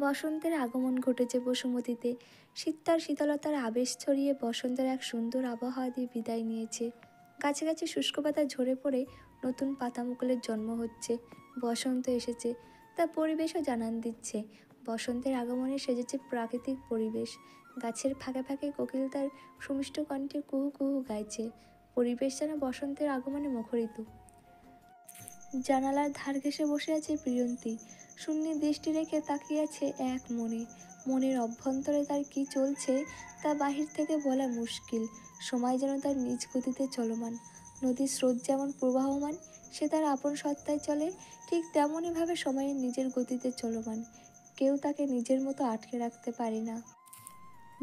বসন্তের আগমন ঘটেছে বসুমতীতে। শীত তার শীতলতার আবেশ ছড়িয়ে বসন্তের এক সুন্দর আবহাওয়া দিয়ে বিদায় নিয়েছে। গাছে গাছে শুষ্ক পাতা ঝরে পড়ে নতুন পাতা মুকুলের জন্ম হচ্ছে। বসন্ত এসেছে, তা পরিবেশও জানান দিচ্ছে। বসন্তের আগমনে সেজেছে প্রাকৃতিক পরিবেশ। গাছের ফাঁকে ফাঁকে কোকিল তার সুমিষ্ট কণ্ঠে কুহু কুহু গাইছে। পরিবেশ যেন বসন্তের আগমনে মুখরিত। জানালার ধার ঘেঁষে বসে আছে প্রিয়ন্তী। শূন্যে দৃষ্টি রেখে তাকিয়ে আছে এক মনে। মনের অভ্যন্তরে তার কি চলছে তা বাহির থেকে বলা মুশকিল। সময় যেন তার নিজ গতিতে চলমান। নদীর স্রোত যেমন প্রবাহমান, সে তার আপন সত্তায় চলে, ঠিক তেমনইভাবে সময়ের নিজের গতিতে চলমান। কেউ তাকে নিজের মতো আটকে রাখতে পারে না।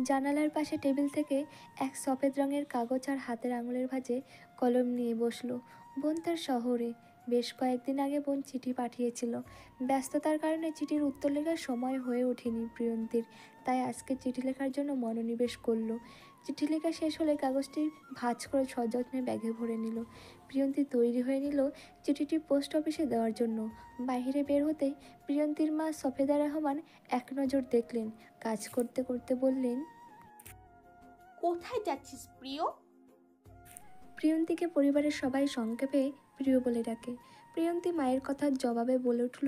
জানালার পাশে টেবিল থেকে এক সফেদ রঙের কাগজ আর হাতের আঙুলের ভাঁজে কলম নিয়ে বসলো। বোন তার শহরে। বেশ কয়েকদিন আগে বোন চিঠি পাঠিয়েছিল। ব্যস্ততার কারণে চিঠির উত্তর লেখার সময় হয়ে ওঠেনি প্রিয়ন্তীর, তাই আজকে চিঠি লেখার জন্য মনোনিবেশ করলো। চিঠি লেখা শেষ হলে কাগজটি ভাঁজ করে সযত্নে ব্যাগে ভরে নিল। প্রিয়ন্তী তৈরি হয়ে নিল চিঠিটি পোস্ট অফিসে দেওয়ার জন্য। বাইরে বের হতেই প্রিয়ন্তীর মা সফেদা রহমান এক নজর দেখলেন। কাজ করতে করতে বললেন, কোথায় যাচ্ছিস প্রিয়? প্রিয়ন্তীকে পরিবারের সবাই সংক্ষেপে প্রিয় বলে ডাকে। প্রিয়ন্তী মায়ের কথার জবাবে বলে উঠল,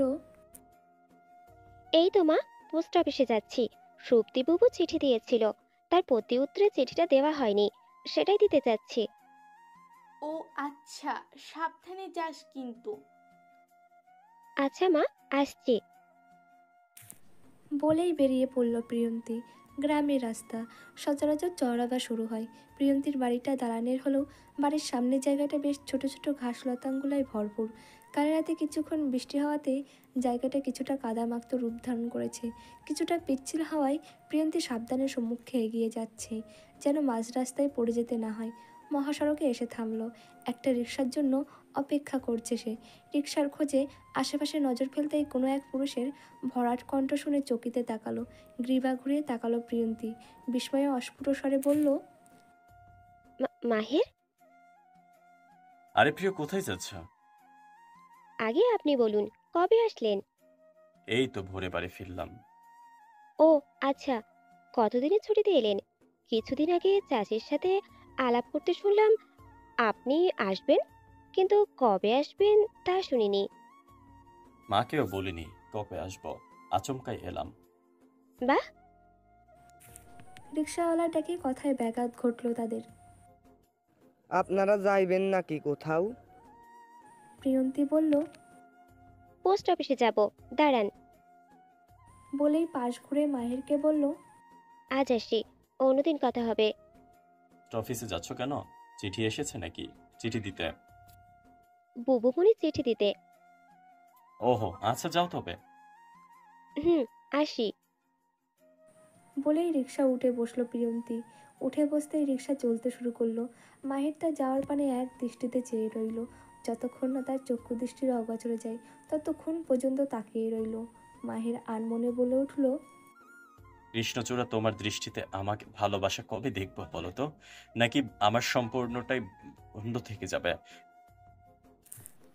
এই তো মা, পোস্ট অফিসে যাচ্ছি। সুপ্তিবাবু চিঠি দিয়েছিল, তার প্রতি উত্তরে চিঠিটা দেওয়া হয়নি, সেটাই দিতে যাচ্ছি। ও আচ্ছা, সাবধানে যাস কিন্তু। আচ্ছা মা, আসছি। বলেই বেরিয়ে পড়ল প্রিয়ন্তী। গ্রামের রাস্তা, সচরাচর চওড়া শুরু হয়। প্রিয়ন্তীর বাড়িটা দালানের হলেও বাড়ির সামনের জায়গাটা বেশ ছোট ছোট ঘাস লতাঙ্গুলায় ভরপুর। কাল রাতে কিছুক্ষণ বৃষ্টি হওয়াতে জায়গাটা কিছুটা কাদামাক্ত রূপ ধারণ করেছে। কিছুটা পিচ্ছিল হওয়ায় প্রিয়ন্তী সাবধানে সম্মুখে এগিয়ে যাচ্ছে, যেন মাঝ রাস্তায় পড়ে যেতে না হয়। মহাসড়কে এসে থামলো। একটা রিকশার জন্য অপেক্ষা করছে সে। রিকশার খোঁজে আশেপাশে নজর ফেলতেই কোনো এক পুরুষের ভরাট কণ্ঠ শুনে চকিতে তাকালো। গ্রীবা ঘুরিয়ে তাকালো প্রিয়ন্তী। বিস্ময়ে অস্ফুট স্বরে বলল, মাহের? আরে প্রিয়, কোথায় যাচ্ছ? আগে আপনি বলুন, কবে আসলেন? এই তো ভোরে বাড়ি ফিরলাম। ও আচ্ছা, কতদিনের ছুটিতে এলেন? কিছুদিন আগে চাচির সাথে আলাপ করতে শুনলাম আপনি আসবেন, কিন্তু কবে আসবেন তা শুনিনি। মাকেও বলিনি কবে আসবো, আচমকাই এলাম। বাহ। রিকশাওয়ালাটাকে কথায় ব্যাঘাত ঘটল তাদের। আপনারা যাইবেন নাকি কোথাও? প্রিয়ন্তী বলল, পোস্ট অফিসে যাব, দাঁড়ান। বলেই পাশ ঘুরে মাহিরকে বলল, আজ আসি, অন্যদিন কথা হবে। অফিসে যাচ্ছ কেন? চিঠি এসেছে নাকি? চিঠি দিতে? বুবুমণি চিঠি দিতে। ওহো আচ্ছা, যাও তবে। হুম, আসি। বলেই রিকশা উঠে বসলো প্রিয়ন্তী। উঠে বসতেই রিকশা চলতে শুরু করলো। মাহির তার যাওয়ার পানে এক দৃষ্টিতে চেয়ে রইল। যতক্ষণ না তার চক্ষু দৃষ্টির অগোচরে যায় ততক্ষণ পর্যন্ত তাকিয়ে রইল। মাহির আনমনে বলে উঠল, কৃষ্ণচূড়া, তোমার দৃষ্টিতে আমাকে ভালোবাসা কবে দেখবো বলো তো? নাকি আমার সম্পূর্ণটাই বন্ধ থেকে যাবে?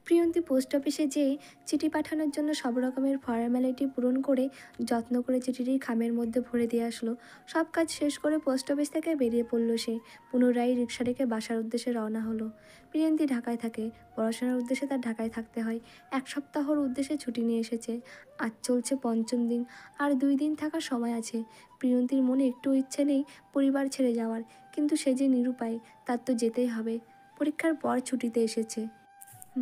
প্রিয়ন্তী পোস্ট অফিসে যেয়ে চিঠি পাঠানোর জন্য সব রকমের ফর্মালিটি পূরণ করে যত্ন করে চিঠিটি খামের মধ্যে ভরে দিয়ে আসলো। সব কাজ শেষ করে পোস্ট অফিস থেকে বেরিয়ে পড়ল সে। পুনরায় রিক্সা রেখে বাসার উদ্দেশ্যে রওনা হলো। প্রিয়ন্তী ঢাকায় থাকে। পড়াশোনার উদ্দেশ্যে তার ঢাকায় থাকতে হয়। এক সপ্তাহর উদ্দেশ্যে ছুটি নিয়ে এসেছে। আজ চলছে পঞ্চম দিন, আর 2 দিন থাকার সময় আছে। প্রিয়ন্তীর মনে একটু ইচ্ছে নেই পরিবার ছেড়ে যাওয়ার, কিন্তু সে যে নিরুপায়, তার তো যেতেই হবে। পরীক্ষার পর ছুটিতে এসেছে।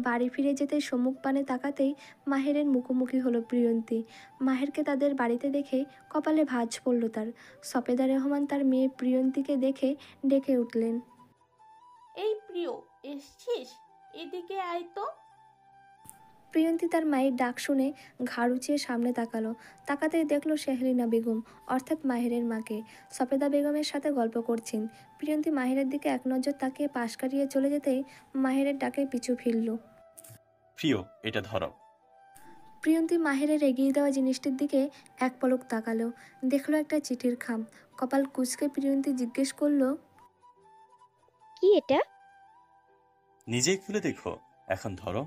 বাড়ি ফিরে যেতে সম্মুখ পানে তাকাতেই মাহেরের মুখোমুখি হলো প্রিয়ন্তী। মাহেরকে তাদের বাড়িতে দেখে কপালে ভাঁজ পড়ল তার। সফেদা রহমান তার মেয়ে প্রিয়ন্তীকে দেখে ডেকে উঠলেন, এই প্রিয়, এসছিস? এদিকে আয় তো। প্রিয়ন্তী তার মায়ের ডাক শুনে ঘাড় উঁচিয়ে সামনে তাকালো। তাকাতেই দেখলো শেহলিনা বেগম, অর্থাৎ মাহেরের মাকে। সফেদা বেগমের সাথে গল্প করছেন। প্রিয়ন্তী মাহেরের দিকে এক নজর তাকিয়ে পাশ কাটিয়ে চলে যেতেই মাহেরের ডাকে পিছু ফিরল। প্রিয়, এটা ধরো। প্রিয়ন্তী মাহেরের এগিয়ে দেওয়া জিনিসটির দিকে এক পলক তাকালো। দেখলো একটা চিঠির খাম। কপাল কুঁচকে প্রিয়ন্তী জিজ্ঞেস করলো, কি এটা? নিজেই খুলে দেখো, এখন ধরো।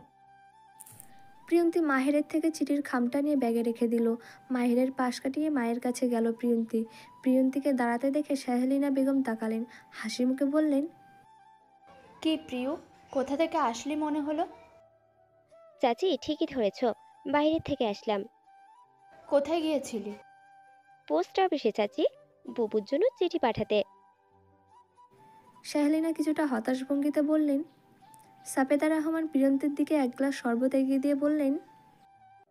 প্রিয়ন্তী মাহেরের থেকে চিঠির খামটা নিয়ে ব্যাগে রেখে দিল। মাহেরের পাশ কাটিয়ে মায়ের কাছে গেল প্রিয়ন্তী। প্রিয়ন্তীকে দাঁড়াতে দেখে শাহেলিনা বেগম তাকালেন, হাসি মুখে বললেন, কে প্রিয়? কোথা থেকে আসলি মনে হলো? চাচি ঠিকই ধরেছ, বাইরে থেকে আসলাম। কোথায় গিয়েছিলি? পোস্ট অফিসে চাচি, বুবুর জন্য চিঠি পাঠাতে। শাহেলিনা কিছুটা হতাশ ভঙ্গিতে বললেন। সাপেদা রহমান প্রিয়ন্তীর দিকে এক গ্লাস শরবত এগিয়ে দিয়ে বললেন,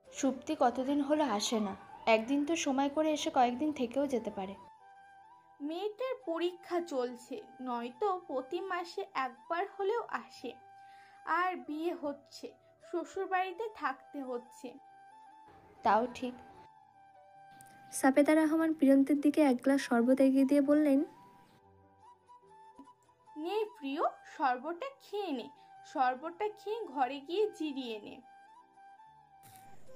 সুপ্তি কতদিন হলো আসে না, একদিন তো সময় করে এসে কয়েকদিন থেকেও যেতে পারে। মেয়েটার পরীক্ষা চলছে, নয়তো প্রতি মাসে একবার হলেও আসে। আর বিয়ে হচ্ছে, শ্বশুর বাড়িতে থাকতে হচ্ছে। তাও ঠিক। সাপেদা রহমান প্রিয়ন্তীর দিকে এক গ্লাস শরবত এগিয়ে দিয়ে বললেন, নে প্রিয়, শরবতটা খেয়ে নে। শরবতটা খেয়ে ঘরে গিয়ে জিরিয়ে নে।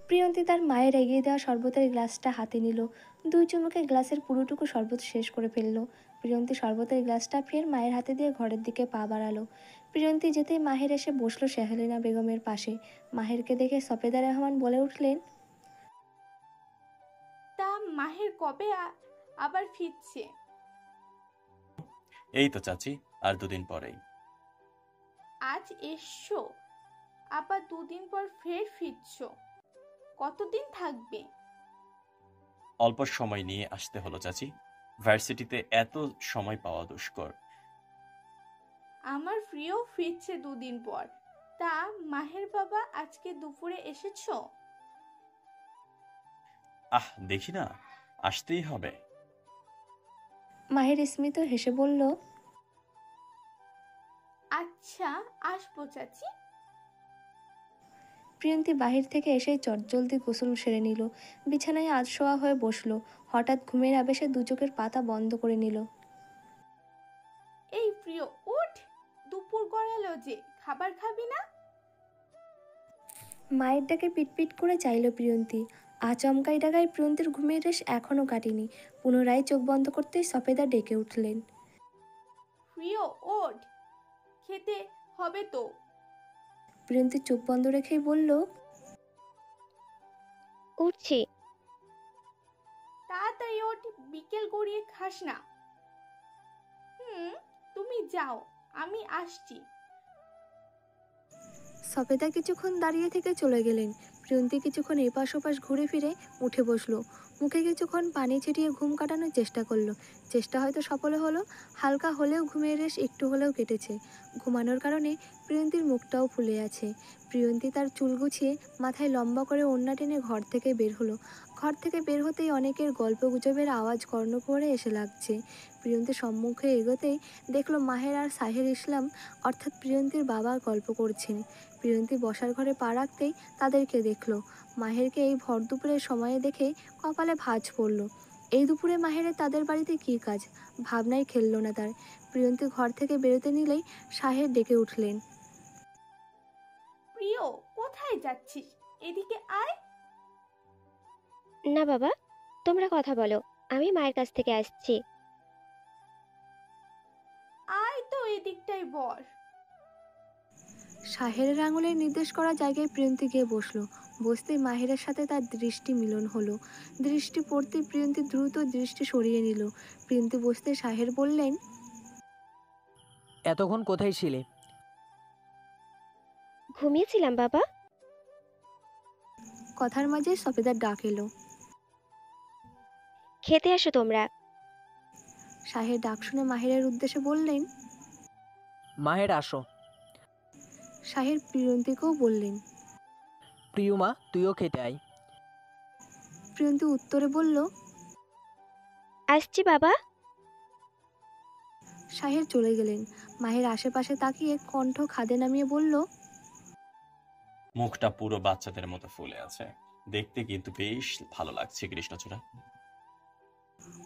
প্রিয়ন্তী তার মায়ের এগিয়ে দেওয়া শরবতের গ্লাসটা হাতে নিল। দুই চুমুকে গ্লাসের পুরোটুকু শরবত শেষ করে ফেলল। প্রিয়ন্তী শরবতের গ্লাসটা ফের মায়ের হাতে দিয়ে ঘরের দিকে পা বাড়ালো। প্রিয়ন্তী যেতেই মাহের এসে বসলো শাহেলিনা বেগমের পাশে। মাহেরকে দেখে সফেদা রহমান বলে উঠলেন, তা মাহের কবে আবার ফিরছে? এই তো চাচি, আর 2 দিন পরেই। আজ এসছো, আবার 2 দিন পর ফের ফিরছো। কতদিন থাকবে? অল্প সময় নিয়ে আসতে হলো চাচি, ভার্সিটিতে এত সময় পাওয়া দুষ্কর। আমার প্রিয় ফিরছে 2 দিন পর। তা মাহের বাবা আজকে দুপুরে এসেছো? দেখি না, আসতেই হবে। মাহের স্মিত হেসে বলল, আচ্ছা, আসবো চাচি। প্রিয়ন্তী বাহির থেকে এসেই চটজলদি গোসল সেরে নিল। বিছানায় আধশোয়া হয়ে বসলো। হঠাৎ ঘুমের আবেশে দু চোখের পাতা বন্ধ করে নিল। এই প্রিয়, উঠ, দুপুর গড়ালো যে, খাবার খাবি না? মায়ের ডাকে পিটপিট করে চাইল প্রিয়ন্তী। আচমকাই ডাকায় প্রিয়ন্তীর ঘুমের রেশ এখনও কাটেনি। পুনরায় চোখ বন্ধ করতেই সফেদা ডেকে উঠলেন। প্রিয়, ওঠ, খেতে হবে তো। প্রিয়ন্তী চোখ বন্ধ রেখেই বলল, উঠছি। তাড়াতাড়ি ওঠ, বিকেল গড়িয়ে খাস না। তুমি যাও, আমি আসছি। সফেদা কিছুক্ষণ দাঁড়িয়ে থেকে চলে গেলেন। প্রিয়ন্তী কিছুক্ষণ এপাশ ওপাশ ঘুরে ফিরে উঠে বসলো। মুখে কিছুক্ষণ পানি ছিটিয়ে ঘুম কাটানোর চেষ্টা করলো। চেষ্টা হয়তো সফল হলো। হালকা হলেও ঘুমের রেশ একটু হলেও কেটেছে। ঘুমানোর কারণে প্রিয়ন্তীর মুখটাও ফুলে আছে। প্রিয়ন্তী তার চুল গুছিয়ে মাথায় লম্বা করে ওড়না টেনে ঘর থেকে বের হলো। ঘর থেকে বের হতেই অনেকের গল্পগুজবের আওয়াজ কর্ণকুহরে এসে লাগছে। প্রিয়ন্তী সম্মুখে এগোতেই দেখলো মাহের আর সাহের ইসলাম অর্থাৎ প্রিয়ন্তীর বাবা গল্প করছেন। প্রিয়ন্তী বসার ঘরে পা রাখতেই তাদেরকে দেখল। মাহেরকে এই ভর দুপুরের সময়ে দেখে কপালে ভাঁজ পড়ল। এই দুপুরে মাহেরের তাদের বাড়িতে কী কাজ, ভাবনাই খেলল না তার। প্রিয়ন্তী ঘর থেকে বেরোতে নিলেই সাহেব ডেকে উঠলেন। প্রিয়, কোথায় যাচ্ছিস? এদিকে আয়। না বাবা, তোমরা কথা বলো, আমি মায়ের কাছ থেকে আসছি। আয় তো, এদিকটাই বস। সাহেরের আঙুলের নির্দেশ করা জায়গায় প্রিয়ন্তী গিয়ে বসলো। বসতেই মাহেরের সাথে তার দৃষ্টি মিলন হলো। দৃষ্টি পড়তেই প্রিয়ন্তী দ্রুত দৃষ্টি সরিয়ে নিল। প্রিয়ন্তী বসতে সাহের বললেন, এতক্ষণ কোথায় ছিলে? ঘুমিয়েছিলাম বাবা। কথার মাঝে সফেদার ডাক এলো। খেতে আসো তোমরা। সাহের ডাক শুনে মাহেরের উদ্দেশ্যে বললেন। মাহের আসো। সাহের প্রিয়ন্তীকেও বললেন। প্রিয়মা, তুইও খেতে আয়। প্রিয়ন্তী উত্তরে বলল, আসছি বাবা। সাহের চলে গেলেন। মাহের আশেপাশে তাকিয়ে কণ্ঠ খাদে নামিয়ে বলল, মুখটা পুরো বাচ্চাদের মতো ফুলে আছে, দেখতে কিন্তু বেশ ভালো লাগছে কৃষ্ণচূড়া।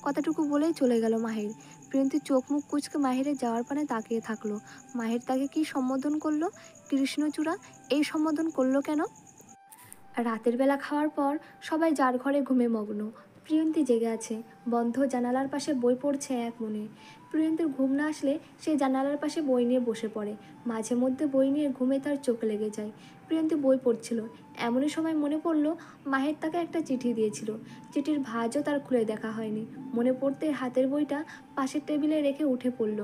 কথাটুকু বলেই চলে গেল মাহের। প্রিয়ন্তী চোখ মুখ কুচকে মাহেরের যাওয়ার পানে তাকিয়ে থাকলো। মাহের তাকে কি সম্বোধন করলো? কৃষ্ণচূড়া। এই সম্বোধন করলো কেন? রাতের বেলা খাওয়ার পর সবাই যার ঘরে ঘুমে মগ্ন। প্রিয়ন্তী জেগে আছে। বন্ধ জানালার পাশে বই পড়ছে এক মনে। প্রিয়ন্তীর ঘুম না আসলে সে জানালার পাশে বই নিয়ে বসে পড়ে। মাঝে মধ্যে বই নিয়ে ঘুমে তার চোখ লেগে যায়। প্রিয়ন্তী বই পড়ছিল, এমনই সময় মনে পড়ল মাহের তাকে একটা চিঠি দিয়েছিল। চিঠির ভাঁজও তার খুলে দেখা হয়নি। মনে পড়তে হাতের বইটা পাশের টেবিলে রেখে উঠে পড়ল।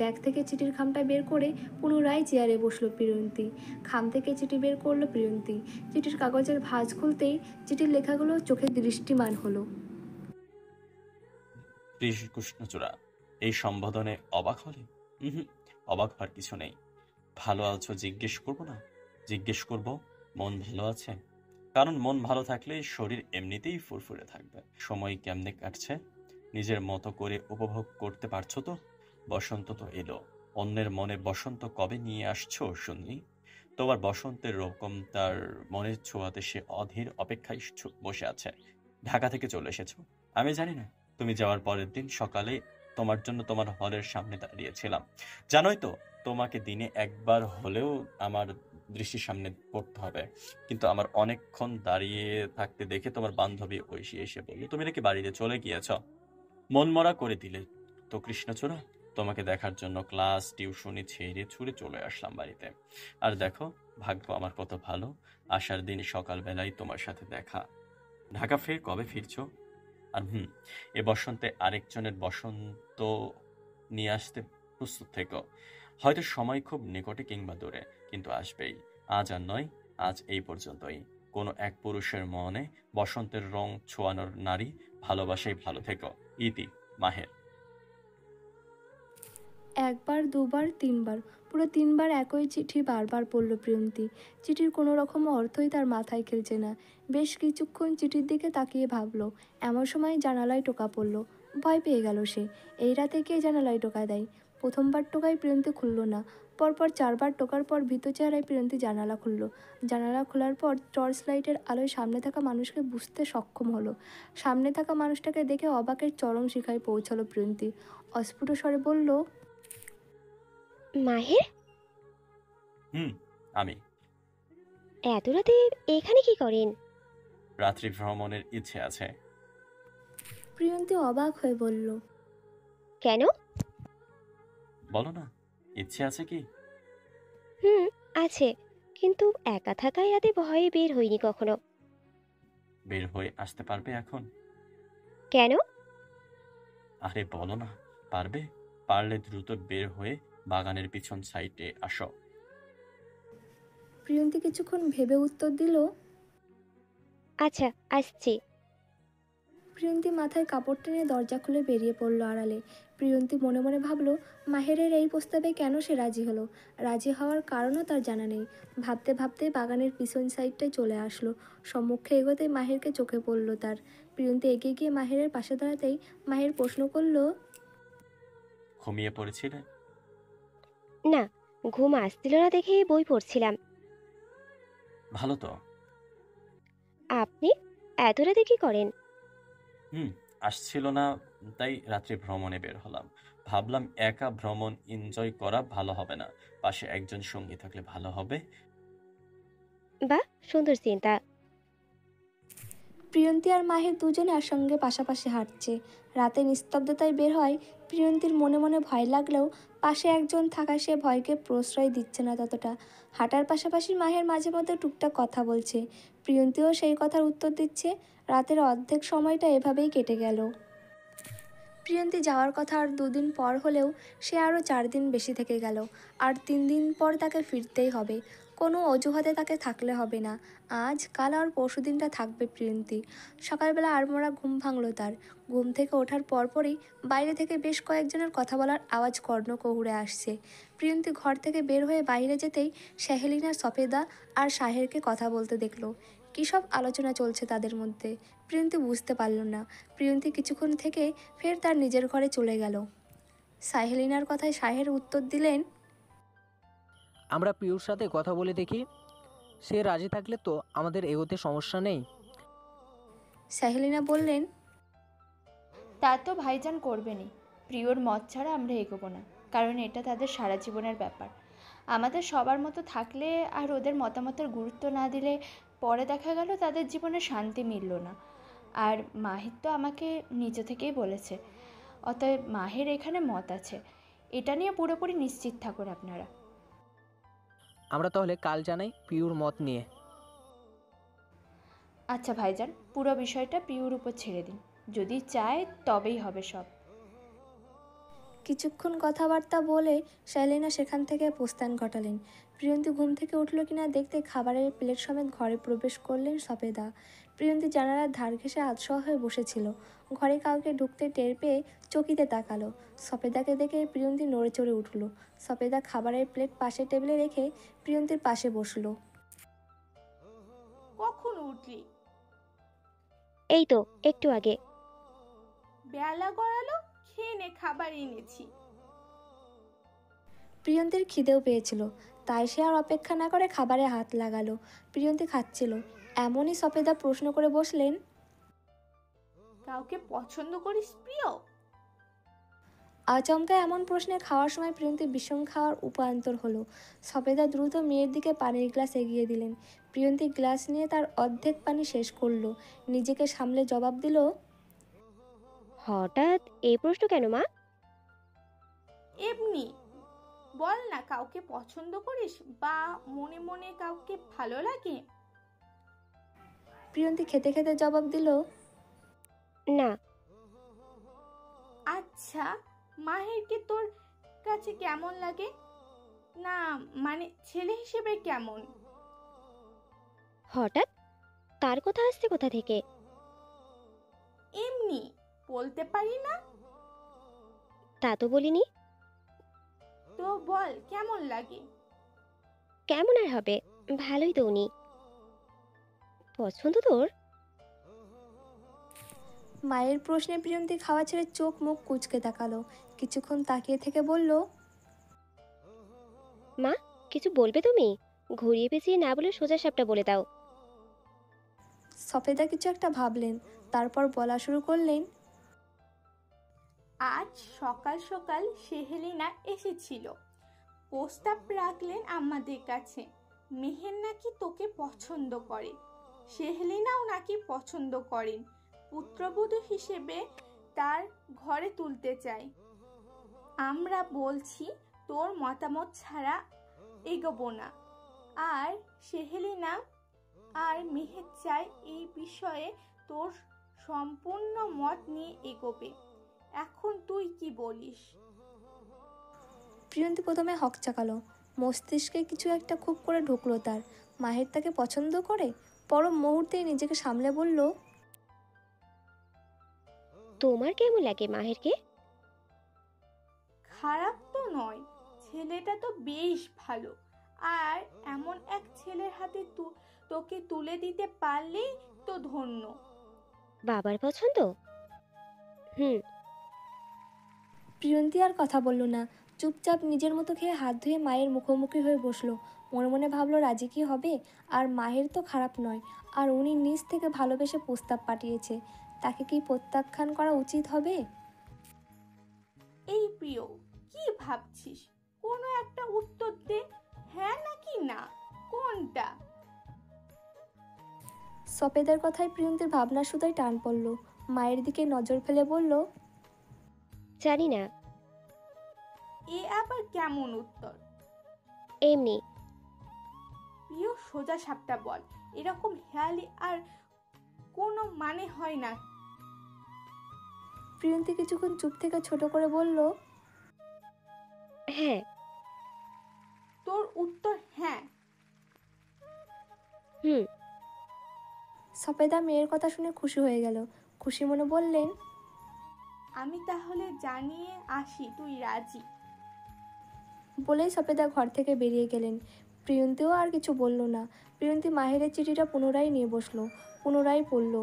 ব্যাগ থেকে চিঠির খামটা বের করে পুনরায় চেয়ারে বসলো প্রিয়ন্তী। খাম থেকে চিঠি বের করলো প্রিয়ন্তী। চিঠির কাগজের ভাঁজ খুলতেই চিঠির লেখাগুলো চোখে দৃষ্টিমান হলো। কৃষ্ণচূড়া এই সম্বোধনে অবাক হলে? হুম, অবাক হওয়ার কিছু নেই। ভালো আছো জিজ্ঞেস করবো না? জিজ্ঞেস করব মন ভালো আছে? কারণ মন ভালো থাকলে শরীর এমনিতেই ফুরফুরে থাকবে। সময় কেমনে কাটছে নিজের মতো করে উপভোগ করতে পারছো তো? বসন্ত তো এলো, অন্যের মনে বসন্ত কবে নিয়ে আসছো শুনি? তোমার বসন্তের রকম তার মনের ছোঁয়াতে সে অধীর অপেক্ষায় বসে আছে। ঢাকা থেকে চলে এসেছো আমি জানি না। তুমি যাওয়ার পরের দিন সকালে তোমার জন্য তোমার হলের সামনে দাঁড়িয়েছিলাম। জানোই তো তোমাকে দিনে একবার হলেও আমার দৃষ্টির সামনে পড়তে হবে। কিন্তু আমার অনেকক্ষণ দাঁড়িয়ে থাকতে দেখে তোমার বান্ধবী ঐশী এসে বলল তুমি নাকি বাড়িতে চলে গিয়েছ। মনমরা করে দিলে তো কৃষ্ণচূড়া। তোমাকে দেখার জন্য ক্লাস টিউশনি ছেড়ে ছুড়ে চলে আসলাম বাড়িতে। আর দেখো ভাগ্য আমার কত ভালো, আসার দিন সকালবেলায় তোমার সাথে দেখা। ঢাকা ফের কবে ফিরছো? আর এ বসন্তে আরেকজনের বসন্ত নিয়ে আসতে প্রস্তুত থেকো। হয়তো সময় খুব নিকটে কিংবা দূরে, কিন্তু আসবেই। আজ আর নয়, আজ এই পর্যন্তই। কোনো এক পুরুষের মনে বসন্তের রং ছোঁয়ানোর নারী ভালোবাসাই ভালো থেকো। ইতি মাহের। একবার, দুবার, তিনবার, পুরো তিনবার একই চিঠি বারবার পড়ল প্রিয়ন্তী। চিঠির কোনো রকম অর্থই তার মাথায় খেলছে না। বেশ কিছুক্ষণ চিঠির দিকে তাকিয়ে ভাবলো। এমন সময় জানালায় টোকা পড়ল। ভয় পেয়ে গেল সে। এই রাতে কে জানালায় টোকা দেয়? প্রথমবার টোকায় প্রিয়ন্তী খুলল না। পরপর চারবার টোকার পর ভীত চেহারায় প্রিয়ন্তী জানালা খুলল। জানালা খোলার পর টর্চ লাইটের আলোয় সামনে থাকা মানুষকে বুঝতে সক্ষম হলো। সামনে থাকা মানুষটাকে দেখে অবাকের চরম শিখায় পৌঁছালো প্রিয়ন্তী। অস্ফুট স্বরে বলল, মাহের, হুম, আমি। এত রাতে এখানে কি করেন? রাত্রি ভ্রমণের ইচ্ছে আছে। প্রিয়ন্তী অবাক হয়ে বলল, কেন? বলো না, ইচ্ছে আছে কি? হুম, আছে, কিন্তু একা থাকায় রাতে ভয়ে বের হইনি কখনো। বের হয়ে আসতে পারবে এখন? কেন? আরে বলো না, পারবে? পারলে দ্রুত বের হয়ে বাগানের পিছন সাইডে আসো। প্রিয়ন্তী কিছুক্ষণ ভেবে উত্তর দিল। আচ্ছা, আসছি। প্রিয়ন্তী মাথায় কাপড় টেনে দরজা খুলে বেরিয়ে পড়ল আড়ালে। প্রিয়ন্তী মনে মনে ভাবলো মাহেরের এই প্রস্তাবে কেন সে রাজি হলো। রাজি হওয়ার কারণও তার জানা নেই। ভাবতে ভাবতে বাগানের পিছন সাইডটায় চলে আসলো। সম্মুখে এগোতেই মাহেরকে চোখে পড়ল তার। প্রিয়ন্তী এগিয়ে গিয়ে মাহেরের পাশে দাঁড়াতেই মাহের প্রশ্ন করল, ঘুমিয়ে পড়েছিলে? না, ঘুম আসছিল না দেখে বই পড়ছিলাম। ভালো তো। আপনি এত রাতে কি করেন? আসছিল না, তাই রাত্রি ভ্রমণে বের হলাম। ভাবলাম একা ভ্রমণ এনজয় করা ভালো হবে না, পাশে একজন সঙ্গী থাকলে ভালো হবে। বাহ, সুন্দর চিন্তা। প্রিয়ন্তী আর মাহের দুজনে একসঙ্গে পাশাপাশি হাঁটছে। রাতে নিস্তব্ধতায় বের হয়। প্রিয়ন্তীর মনে মনে ভয় লাগলেও পাশে একজন থাকা সে ভয়কে প্রশ্রয় দিচ্ছে না ততটা। হাঁটার পাশাপাশি মাহের মাঝে মধ্যে টুকটাক কথা বলছে। প্রিয়ন্তীও সেই কথার উত্তর দিচ্ছে। রাতের অর্ধেক সময়টা এভাবেই কেটে গেল। প্রিয়ন্তী যাওয়ার কথা আর 2 দিন পর হলেও সে আরও 4 দিন বেশি থেকে গেল। আর 3 দিন পর তাকে ফিরতেই হবে। কোনো অজুহাতে তাকে থাকলে হবে না। আজ, কাল আর পরশু দিনটা থাকবে প্রিয়ন্তী। সকালবেলা আড়মোড়া ঘুম ভাঙল তার। ঘুম থেকে ওঠার পরপরই বাইরে থেকে বেশ কয়েকজনের কথা বলার আওয়াজ কর্ণকুহুরে আসছে। প্রিয়ন্তী ঘর থেকে বের হয়ে বাইরে যেতেই সেহেলিনা, সফেদা আর শাহেরকে কথা বলতে দেখল। কী সব আলোচনা চলছে তাদের মধ্যে প্রিয়ন্তী বুঝতে পারল না। প্রিয়ন্তী কিছুক্ষণ থেকে ফের তার নিজের ঘরে চলে গেল। সাহেলিনার কথায় শাহের উত্তর দিলেন, আমরা পিউর সাথে কথা বলে দেখি, সে রাজি থাকলে তো আমাদের এগোতে সমস্যা নেই। সাহেলিনা বললেন, তা তো ভাইজান করবেনই। প্রিয়র মত ছাড়া আমরা এগোবো না, কারণ এটা তাদের সারা জীবনের ব্যাপার। আমাদের সবার মতো থাকলে আর ওদের মতামতের গুরুত্ব না দিলে পরে দেখা গেল তাদের জীবনে শান্তি মিলল না। আর মাহির তো আমাকে নিজে থেকেই বলেছে, অতএব মাহির এখানে মত আছে। এটা নিয়ে পুরোপুরি নিশ্চিত থাকুন আপনারা। আমরা তাহলে কাল জানাই পিউর মত নিয়ে। আচ্ছা ভাইজান, পুরো বিষয়টা পিউর উপর ছেড়ে দিন, যদি চায় তবেই হবে সব। কিছুক্ষণ কথাবার্তা বলে শাইলিনা সেখান থেকে প্রস্থান ঘটালেন। প্রিয়ন্তী ঘুম থেকে উঠল কিনা দেখতে খাবারের প্লেট সমেত ঘরে প্রবেশ করলেন সফেদা। প্রিয়ন্তী জানালার ধার ঘেঁষে আধশোয়া হয়ে বসেছিল। ঘরে কাউকে ঢুকতে টের পেয়ে চকিতে তাকালো। সফেদাকে দেখে প্রিয়ন্তী নড়ে চড়ে উঠল। সফেদা খাবারের প্লেট পাশের টেবিলে রেখে প্রিয়ন্তীর পাশে বসলো। কখন উঠলি? এই তো একটু আগে। বেলা গড়ালো, খেয়ে নে, খাবার এনেছি। প্রিয়ন্তীর খিদেও পেয়েছিল, তাই সে আর অপেক্ষা না করে খাবারে হাত লাগালো। প্রিয়ন্তী খাচ্ছিল, এমনই সফেদা প্রশ্ন করে বসলেন, কাউকে পছন্দ করিস প্রিয়? আচমকা এমন প্রশ্নে খাওয়ার সময় প্রিয়ন্তী বিষম খাওয়ার উপান্তর হলো। সফেদা দ্রুত মেয়ের দিকে পানির গ্লাস এগিয়ে দিলেন। প্রিয়ন্তী গ্লাস নিয়ে তার অর্ধেক পানি শেষ করলো। নিজেকে সামলে জবাব দিল, হঠাৎ এই প্রশ্ন কেন মা? এমনি। বল না, কাউকে পছন্দ করিস বা মনে মনে কাউকে ভালো লাগে? প্রিয়ন্তী খেতে খেতে জবাব দিল, না। আচ্ছা, মাহিরকে তোর কাছে কেমন লাগে? না মানে ছেলে হিসেবে কেমন? হঠাৎ তার কথা আসছে কোথা থেকে? এমনি, বলতে পারি না? তা তো বলিনি। তো বল কেমন লাগে? কেমন আর হবে, ভালোই তো উনি। পছন্দ তোর? মায়ের প্রশ্নে প্রিয়ন্তী খাওয়া ছেড়ে চোখ মুখ কুঁচকে তাকালো। কিছুক্ষণ তাকিয়ে থেকে বলল, মা কিছু বলবে তুমি? ঘুরিয়ে পেঁচিয়ে না বলে সোজা সাপটা বলে দাও। সফেদা কিছু একটা ভাবলেন, তারপর বলা শুরু করলেন, আজ সকাল সকাল সেহেলিনা এসেছিল, প্রস্তাব রাখলেন আমাদের কাছে। মেহের নাকি তোকে পছন্দ করে, সেহেলিনাও নাকি পছন্দ করেন, পুত্রবধূ হিসেবে তার ঘরে তুলতে চাই। আমরা বলছি তোর মতামত ছাড়া এগোবো না। আর সেহেলিনা আর মেহের চাই এই বিষয়ে তোর সম্পূর্ণ মত নিয়ে এগোবে। এখন তুই কি বলিস? প্রিয়ন্তী প্রথমে হকচাকালো, মস্তিষ্কে কিছু একটা খুব করে ঢুকলো তার। মাহির তাকে পছন্দ করে? পর মুহূর্তেই নিজেকে সামলে বলল, তোমার কেমন লাগে মাহেরকে? খারাপ তো নয়, ছেলেটা তো বেশ ভালো। আর এমন এক ছেলের হাতে তোকে তুলে দিতে পারলেই তো ধন্য। বাবার পছন্দ? হুম। প্রিয়ন্তী আর কথা বলল না, চুপচাপ নিজের মতো খেয়ে হাত ধুয়ে মায়ের মুখোমুখি হয়ে বসলো। মনে মনে ভাবলো রাজি কি হবে? আর মাহের তো খারাপ নয়, আর উনি নিজ থেকে ভালোবেসে প্রস্তাব পাঠিয়েছে, তাকে কি প্রত্যাখ্যান করা উচিত হবে? এই প্রিয়, কি ভাবছিস? কোনো একটা উত্তর দে, হ্যাঁ নাকি না, কোনটা? সফেদার কথায় প্রিয়ন্তীর ভাবনা শুধুই টান পড়ল। মায়ের দিকে নজর ফেলে বলল, জানি না। এ আবার কেমন উত্তর? এমনি। প্রিয়, সোজা সাপটা বল, এরকম হেয়ালি আর কোনো মানে হয় না। প্রিয়ন্তী কিছুক্ষণ চুপ থেকে ছোট করে বলল, হ্যাঁ। তোর উত্তর হ্যাঁ? হুম। সফেদা মেয়ের কথা শুনে খুশি হয়ে গেল। খুশি মনে বললেন, আমি তাহলে জানিয়ে আসি তুই রাজি। বলেই সফেদা ঘর থেকে বেরিয়ে গেলেন। প্রিয়ন্তীও আর কিছু বলল না। প্রিয়ন্তী মাহিরের চিঠিটা পুনরায় নিয়ে বসলো, পুনরায় পড়ল,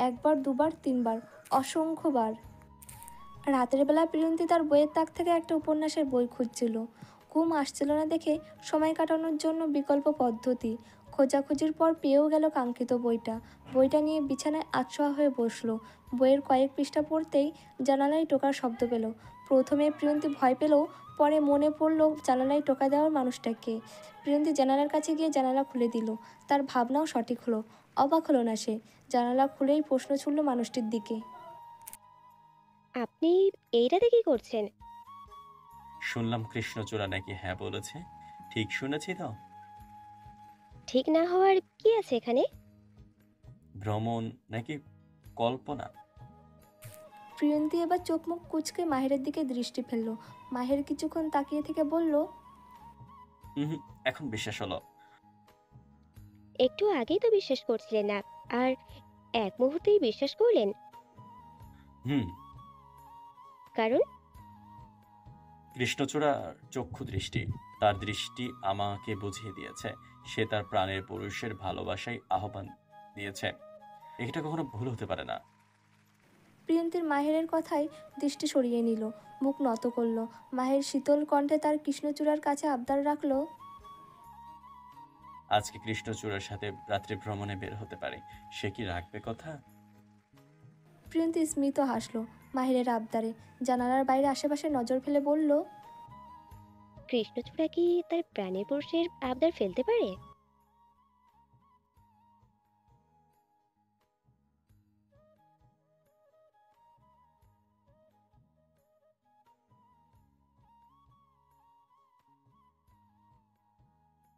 একবার দুবার তিনবার, অসংখ্যবার। রাতের বেলা প্রিয়ন্তী তার বইয়ের তাক থেকে একটা উপন্যাসের বই খুঁজছিল। ঘুম আসছিল না দেখে সময় কাটানোর জন্য বিকল্প পদ্ধতি খোঁজাখুঁজির পর পেয়েও গেল কাঙ্ক্ষিত বইটা। বইটা নিয়ে বিছানায় আতশোয়া হয়ে বসলো। বইয়ের কয়েক পৃষ্ঠা পড়তেই জানালায় টোকার শব্দ পেল। প্রথমে প্রিয়ন্তী ভয় পেলেও পরে মনে পড়ল জানালায় টোকা দেওয়ার মানুষটাকে। প্রিয়ন্তী জানালার কাছে গিয়ে জানালা খুলে দিল। তার ভাবনাও সঠিক হলো। অবাক হলো না সে, জানালা খুলেই প্রশ্ন ছুড়ল মানুষটির দিকে। আপনি এইটাতে কি করছেন? শুনলাম কৃষ্ণচূড়া নাকি হ্যাঁ বলেছে। ঠিক শুনেছি তো? ঠিক না হওয়ার কি আছে এখানে? ভ্রমণ নাকি কল্পনা? প্রিয়ন্তী এবার চোখ মুখ কুঁচকে মাহিরের দিকে দৃষ্টি ফেলল। মাহির কিছুক্ষণ তাকিয়ে থেকে বলল, হুম, এখন বিশ্বাস হলো। একটু আগেই তো বিশ্বাস করছিলেন না, আর এক মুহূর্তেই বিশ্বাস করলেন? হুম। কারণ? কৃষ্ণচূড়ার চক্ষু দৃষ্টি, তার দৃষ্টি আমাকে বুঝিয়ে দিয়েছে সে তার প্রাণের পুরুষের ভালোবাসায় আহ্বান দিয়েছে। এটা কখনো ভুল হতে পারে না। প্রিয়ন্তীর মাহিরের কথায় দৃষ্টি সরিয়ে নিল, মুখ নত করল। মাহির শীতল কণ্ঠে তার কৃষ্ণচূড়ার কাছে আবদার রাখল, আজকে কৃষ্ণচূড়ার সাথে রাত্রি ভ্রমণে বের হতে পারে, সে কি রাখবে কথা? প্রিয়ন্তী স্মিত হাসল মাহিরের আবদারে। জানালার বাইরে আশেপাশে নজর ফেলে বলল, কৃষ্ণচূড়া কি তার প্রাণের পুরুষের আবদার ফেলতে পারে?